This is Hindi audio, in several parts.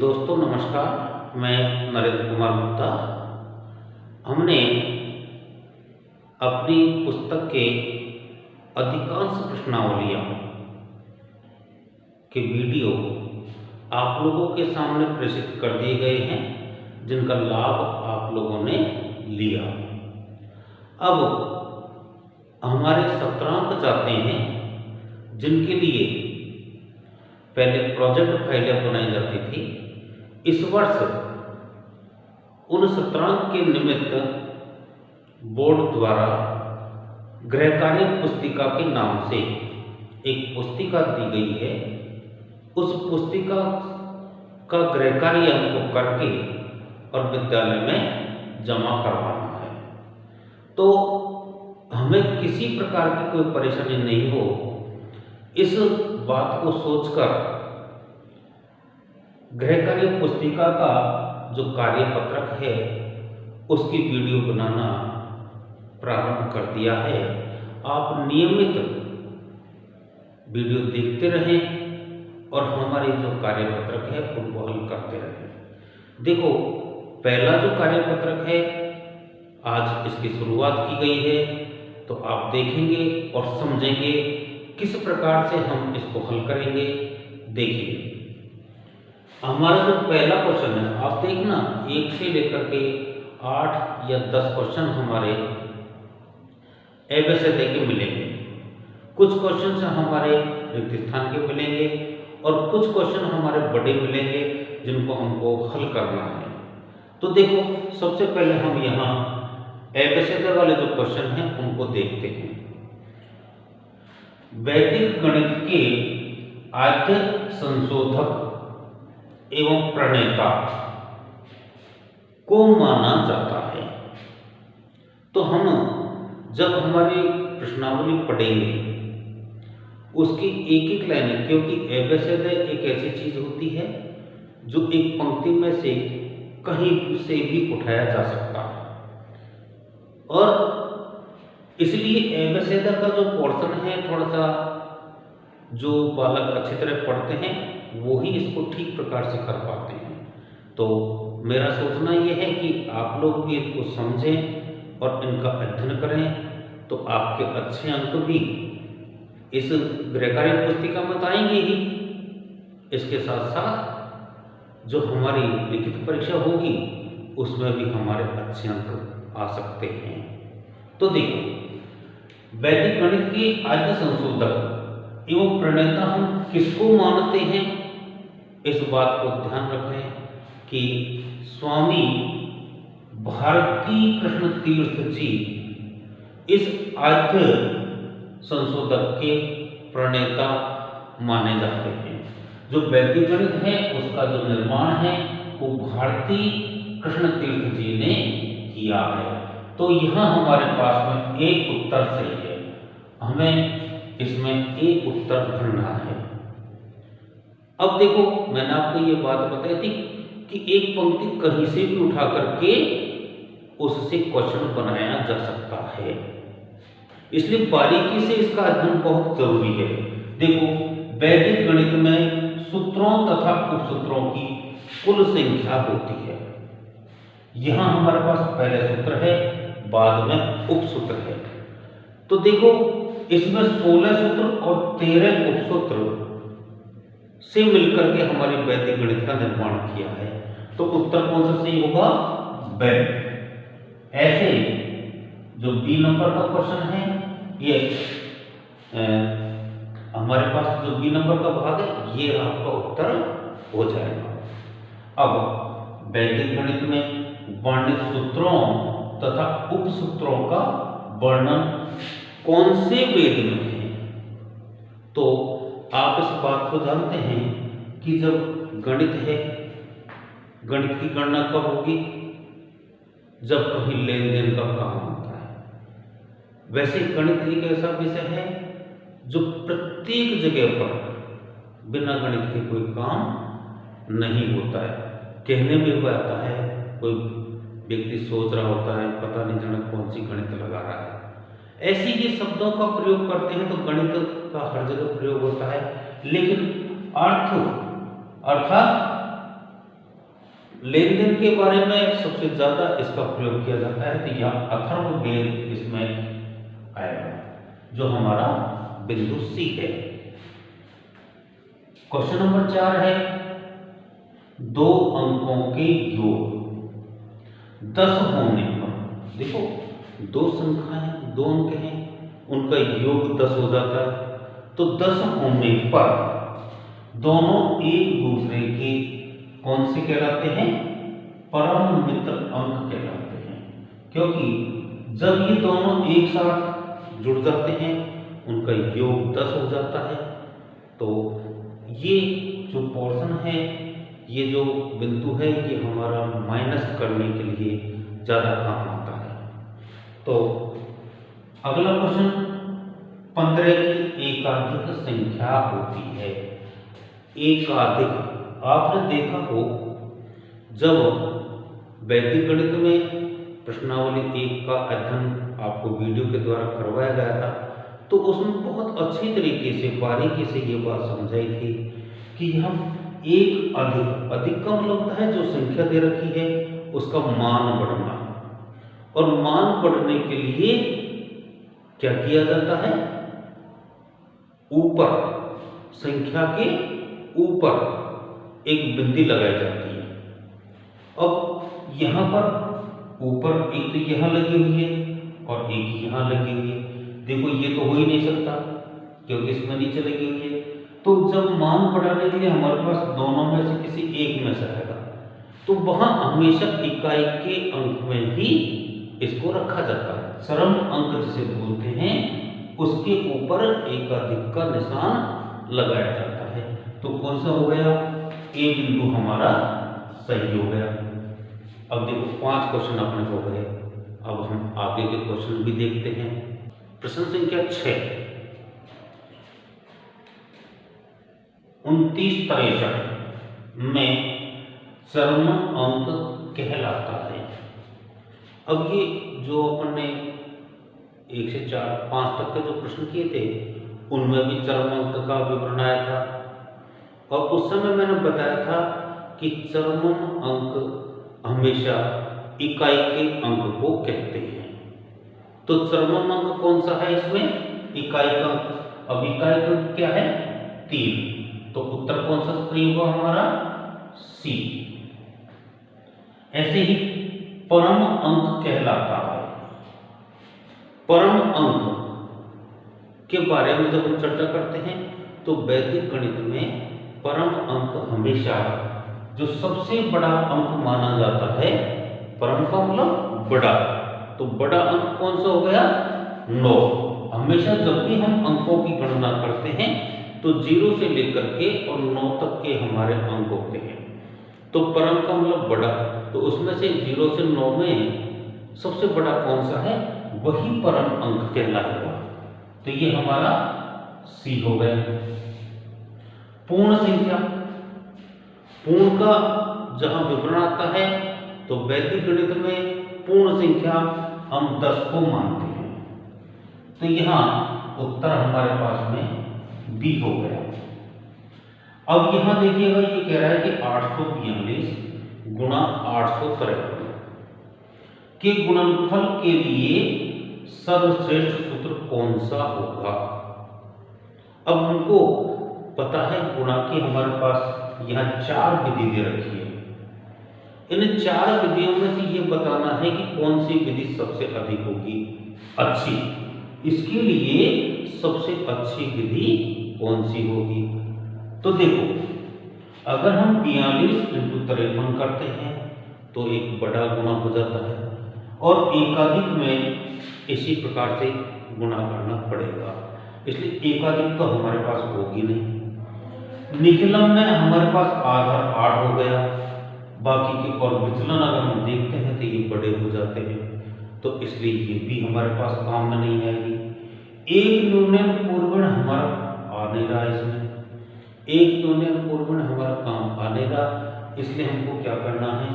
दोस्तों नमस्कार, मैं नरेंद्र कुमार गुप्ता। हमने अपनी पुस्तक के अधिकांश प्रश्नावलियाँ के वीडियो आप लोगों के सामने प्रेषित कर दिए गए हैं, जिनका लाभ आप लोगों ने लिया। अब हमारे सत्रांक जाते हैं, जिनके लिए पहले प्रोजेक्ट फाइलें बनाई जाती थी। इस वर्ष उन सत्रांक के निमित्त बोर्ड द्वारा गृहकार्य पुस्तिका के नाम से एक पुस्तिका दी गई है। उस पुस्तिका का गृहकार्य हमको करके और विद्यालय में जमा करवाना है, तो हमें किसी प्रकार की कोई परेशानी नहीं हो, इस बात को सोचकर गृहकार्य पुस्तिका का जो कार्यपत्रक है उसकी वीडियो बनाना प्रारंभ कर दिया है। आप नियमित वीडियो देखते रहें और हमारे जो कार्यपत्रक है उनको हल करते रहें। देखो, पहला जो कार्यपत्रक है आज इसकी शुरुआत की गई है, तो आप देखेंगे और समझेंगे किस प्रकार से हम इसको हल करेंगे। देखिए, हमारा जो पहला क्वेश्चन है, आप देखना 1 से लेकर के 8 या 10 क्वेश्चन हमारे एबीसीडी के मिलेंगे। कुछ क्वेश्चन हमारे रिक्त स्थान के मिलेंगे और कुछ क्वेश्चन हमारे बड़े मिलेंगे जिनको हमको हल करना है। तो देखो, सबसे पहले हम यहाँ एबीसीडी वाले जो क्वेश्चन हैं उनको देखते हैं। वैदिक गणित के आद्य संशोधक एवं प्रणेता को माना जाता है। तो हम जब हमारी प्रश्नावली पढ़ेंगे उसकी एक एक लाइन, क्योंकि एबीसीडी एक ऐसी चीज होती है जो एक पंक्ति में से कहीं से भी उठाया जा सकता है, और इसलिए एबीसीडी का जो पोर्शन है, थोड़ा सा जो बालक अच्छी तरह पढ़ते हैं वो ही इसको ठीक प्रकार से कर पाते हैं। तो मेरा सोचना ये है कि आप लोग भी इसको समझें और इनका अध्ययन करें, तो आपके अच्छे अंक भी इस गृहकार्य पुस्तिका में आएंगे ही। इसके साथ साथ जो हमारी लिखित परीक्षा होगी उसमें भी हमारे अच्छे अंक आ सकते हैं। तो देखो, वैदिक गणित के आद्य संशोधक एवं प्रणेता हम किसको मानते हैं, इस बात को ध्यान रखें कि स्वामी भारती कृष्ण तीर्थ जी इस आद्य संशोधक के प्रणेता माने जाते हैं। जो वैदिक गणित है उसका जो निर्माण है वो भारती कृष्ण तीर्थ जी ने किया है। तो यहाँ हमारे पास में एक उत्तर सही है, हमें इसमें एक उत्तर ढूंढना है। अब देखो, मैंने आपको ये बात बताई थी कि एक पंक्ति कहीं से भी उठा करके उससे क्वेश्चन बनाया जा सकता है, इसलिए बारीकी से इसका अध्ययन बहुत जरूरी है। देखो, वैदिक गणित में सूत्रों तथा उपसूत्रों की कुल संख्या होती है। यहां हमारे पास पहले सूत्र है, बाद में उपसूत्र है। तो देखो, इसमें 16 सूत्र और 13 उपसूत्र से मिलकर के हमारी वैदिक गणित का निर्माण किया है। तो उत्तर कौन सा सही होगा? ब। ऐसे जो बी नंबर का क्वेश्चन है, ये हमारे पास जो बी नंबर का भाग है, ये आपका उत्तर हो जाएगा। अब वैदिक गणित में वर्णित सूत्रों तथा उपसूत्रों का वर्णन कौन से वेद में है? तो आप इस बात को जानते हैं कि जब गणित है, गणित की गणना कब होगी? जब कहीं लेन देन का काम होता है। वैसे गणित एक ऐसा विषय है जो प्रत्येक जगह पर बिना गणित के कोई काम नहीं होता है। कहने में भी आता है, कोई व्यक्ति सोच रहा होता है, पता नहीं जाने कौन सी गणित लगा रहा है। ऐसे ही शब्दों का प्रयोग करते हैं तो गणित का हर जगह प्रयोग होता है, लेकिन अर्थ अर्थात लेन देन के बारे में सबसे ज्यादा इसका प्रयोग किया जाता है, तो यहाँ अथर्ववेद इसमें आएगा, जो हमारा बिंदु सी है। क्वेश्चन नंबर 4 है, दो अंकों के योग 10 होने पर, देखो दो संख्याएं, दो अंक हैं, उनका योग 10 हो जाता है, तो 10 होने पर दोनों एक दूसरे के कौन से कहलाते हैं? परम मित्र अंक कहलाते हैं, क्योंकि जब ये दोनों एक साथ जुड़ जाते हैं उनका योग 10 हो जाता है। तो ये जो पोर्शन है, ये जो बिंदु है, ये हमारा माइनस करने के लिए ज़्यादा काम आता है। तो अगला क्वेश्चन, 15 की एकाधिक संख्या होती है। एकाधिक, आपने देखा हो जब वैदिक गणित में प्रश्नावली 1 का अध्ययन आपको वीडियो के द्वारा करवाया गया था, तो उसमें बहुत अच्छी तरीके से बारीकी से ये बात समझाई थी कि हम एक अधिक का मतलब होता है जो संख्या दे रखी है उसका मान बढ़ना, और मान बढ़ने के लिए क्या किया जाता है? ऊपर, संख्या के ऊपर एक बिंदी लगाई जाती है। अब यहां पर ऊपर एक तो यहां लगी हुई है और एक यहां लगी हुई है। देखो ये तो हो ही नहीं सकता क्योंकि इसमें नीचे लगी हुई है। तो जब मान बढ़ाने के लिए हमारे पास दोनों में से किसी एक में से आएगा, तो वहां हमेशा इकाई के अंक में ही इसको रखा जाता है। सरल अंक जिसे बोलते हैं, उसके ऊपर एकाधिक का निशान लगाया जाता है। तो कौन सा हो गया? ए बिंदु हमारा सही हो गया। अब देखो 5 क्वेश्चन अपने हो गए। अब हम आगे के क्वेश्चन भी देखते हैं। प्रश्न संख्या 6, 29-63 में चरम अंक कहलाता है। अब ये जो अपन ने 1 से 4, 5 तक के जो प्रश्न किए थे, उनमें भी चरम अंक का विवरण आया था, और उस समय मैंने बताया था कि चरम अंक हमेशा इकाई के अंक को कहते हैं। तो चरम अंक कौन सा है इसमें? इकाई का अंक। अब इकाई का अंक क्या है? 3। तो उत्तर कौन सा सही होगा हमारा? सी। ऐसे ही परम अंक कहलाता है। परम अंक के बारे में जब हम चर्चा करते हैं तो वैदिक गणित में परम अंक हमेशा जो सबसे बड़ा अंक माना जाता है, परम का मतलब बड़ा, तो बड़ा अंक कौन सा हो गया? 9। हमेशा जब भी हम अंकों की गणना करते हैं तो 0 से लेकर के और 9 तक के हमारे अंक होते हैं। तो परम का मतलब बड़ा, तो उसमें से 0 से 9 में सबसे बड़ा कौन सा है? वही परम अंक कहलाएगा। तो ये हमारा सी हो गया। पूर्ण संख्या, पूर्ण का जहां विवरण आता है तो वैदिक गणित में पूर्ण संख्या हम 10 को मानते हैं। तो यहां उत्तर हमारे पास में बी हो गया। अब यहां देखिएगा, ये कह रहा है कि 842 गुणा 853 के गुणनफल के लिए सर्वश्रेष्ठ सूत्र कौन सा होगा? अब हमको पता है गुणा की हमारे पास यहाँ 4 विधि दे रखी है। इन 4 विधियों में से ये बताना है कि कौन सी विधि सबसे अधिक होगी, अच्छी। इसके लिए सबसे अच्छी विधि कौन सी होगी? तो देखो, अगर हम 42 × 53 करते हैं तो एक बड़ा गुणा हो जाता है, और एकाधिक में इसी प्रकार से गुणा करना पड़ेगा, इसलिए एकाधिक तो हमारे पास होगी नहीं। निखिलम में हमारे पास आधार 8 हो गया, बाकी के और विचलन अगर हम देखते हैं तो ये बड़े हो जाते हैं, तो इसलिए ये भी हमारे पास काम में नहीं आएगी। एक यूनियन पूर्वण हमारा आ नहीं रहा, इसमें एक यूनियन पूर्वण हमारा काम आ नहीं रहा, इसलिए हमको क्या करना है?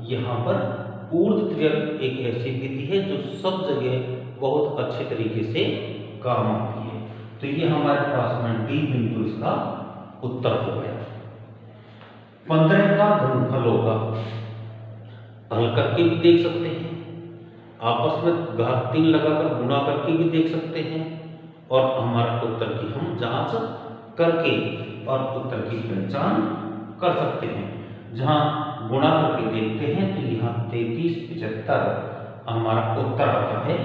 यहाँ पर ऊर्ध्व तिर्यक एक ऐसी विधि है जो सब जगह बहुत अच्छे तरीके से काम आती है। तो ये हमारे पास में डी बिंदु इसका उत्तर हो गया। 15 का घनफल होगा, हल करके भी देख सकते हैं, आपस में घात 3 लगाकर गुणा करके भी देख सकते हैं, और हमारा उत्तर की हम जांच करके और उत्तर की पहचान कर सकते हैं। जहां गुणा करके देखते हैं तो यहाँ 3375 हमारा उत्तर आता है,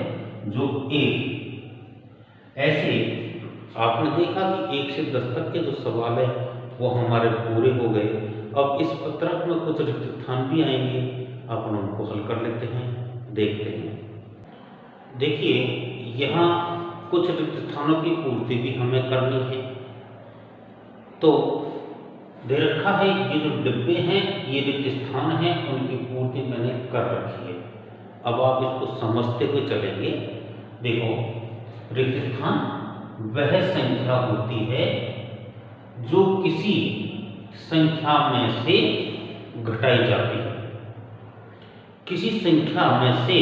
जो ए। ऐसे आपने देखा कि 1 से 10 तक के जो सवाल है वो हमारे पूरे हो गए। अब इस पत्रक में कुछ रिक्त स्थान भी आएंगे, अपन उनको हल कर लेते हैं, देखते हैं। देखिए, यहाँ कुछ रिक्त स्थानों की पूर्ति भी हमें करनी है। तो दे रखा है ये जो डिब्बे हैं, ये रिक्त स्थान हैं, उनकी पूर्ति मैंने कर रखी है। अब आप इसको समझते हुए चलेंगे। देखो, रिक्त स्थान वह संख्या होती है जो किसी संख्या में से घटाई जाती है। किसी संख्या में से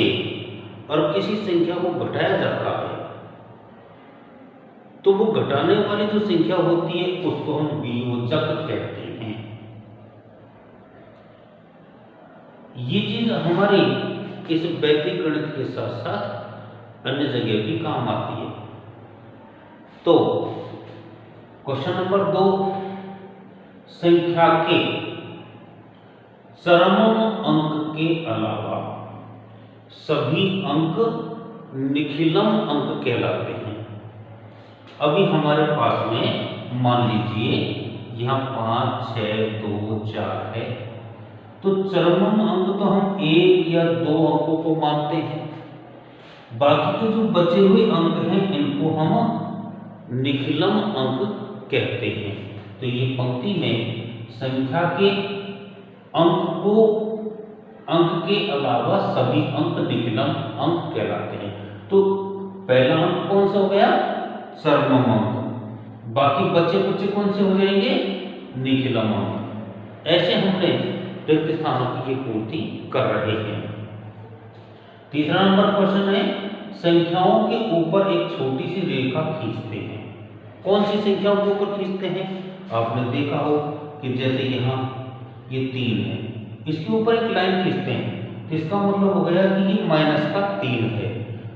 और किसी संख्या को घटाया जाता है, तो वो घटाने वाली जो संख्या होती है उसको हम वियोजक कहते हैं। ये चीज हमारी इस वैदिक गणित के साथ साथ अन्य जगह भी काम आती है। तो क्वेश्चन नंबर 2, संख्या के चरम अंक के अलावा सभी अंक निखिलम अंक कहलाते हैं। अभी हमारे पास में मान लीजिए यहाँ 5, 6, 2, 4 है, तो चरम अंक तो हम 1 या 2 अंकों को मानते हैं। बाकी के जो बचे हुए अंक हैं इनको हम निखिलम अंक कहते हैं। तो ये पंक्ति में संख्या के अंक के अलावा सभी अंक निखिलम अंक कहलाते हैं। तो पहला अंक कौन सा हो गया? चरम अंक। बाकी बचे कुछ कौन से हो जाएंगे? निखिलम अंक। ऐसे हमने रिक्त स्थानों की ये पूर्ति कर रहे हैं। तीसरा नंबर क्वेश्चन है, संख्याओं के ऊपर एक छोटी सी रेखा खींचते हैं। कौन सी संख्याओं के ऊपर खींचते हैं? आपने देखा हो कि जैसे यहाँ ये 3 है, इसके ऊपर एक लाइन खींचते हैं, तो इसका मतलब हो गया कि ये माइनस का 3 है,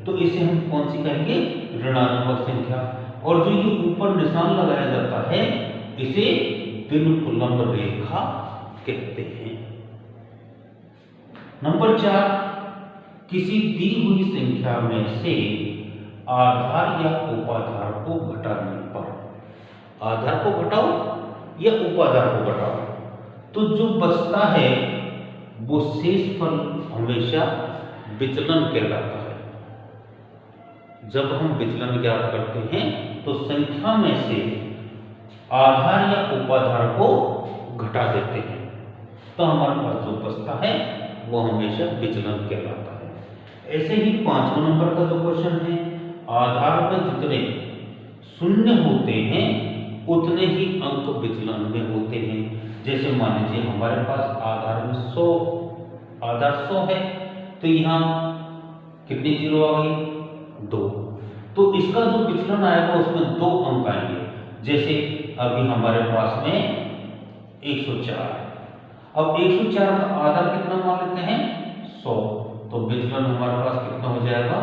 तो इसे हम कौन सी कहेंगे? ऋणात्मक संख्या। और जो ये ऊपर निशान लगाया जाता है इसे विनुकुलम रेखा कहते हैं। नंबर 4, किसी दी हुई संख्या में से आधार या उपाधार को घटाने पर, आधार को घटाओ या उपाधार को घटाओ, तो जो बचता है वो शेषफल हमेशा विचलन कहलाता है। जब हम विचलन ज्ञात करते हैं तो संख्या में से आधार या उपाधार को घटा देते हैं, तो हमारे पास जो बचता है वो हमेशा विचलन कहलाता है। ऐसे ही 5वां नंबर का जो क्वेश्चन है, आधार में जितने शून्य होते हैं उतने ही अंक विचलन में होते हैं। जैसे मान लीजिए हमारे पास आधार में 100 है, तो यहाँ कितनी जीरो आ गई? 2। तो इसका जो विचलन आएगा उसमें 2 अंक आएंगे। जैसे अभी हमारे पास में 104 है, अब 104 का आधार कितना मान लेते हैं? 100, तो विचलन हमारे पास कितना हो जाएगा?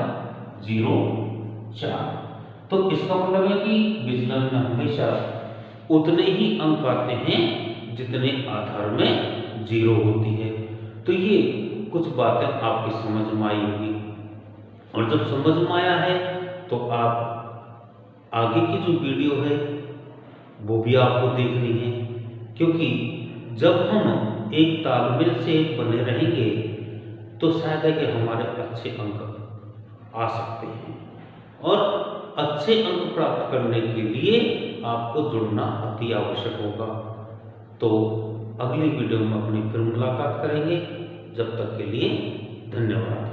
0,4। तो इसका मतलब है कि विचलन में हमेशा उतने ही अंक आते हैं जितने आधार में 0 होती है। तो ये कुछ बातें आपकी समझ में आई होगी, और जब समझ में आया है तो आप आगे की जो वीडियो है वो भी आपको देखनी है, क्योंकि जब हम एक तालमेल से बने रहेंगे तो शायद है कि हमारे अच्छे अंक आ सकते हैं। और अच्छे अंक प्राप्त करने के लिए आपको जुड़ना अति आवश्यक होगा। तो अगली वीडियो में अपनी फिर मुलाकात करेंगे। जब तक के लिए धन्यवाद।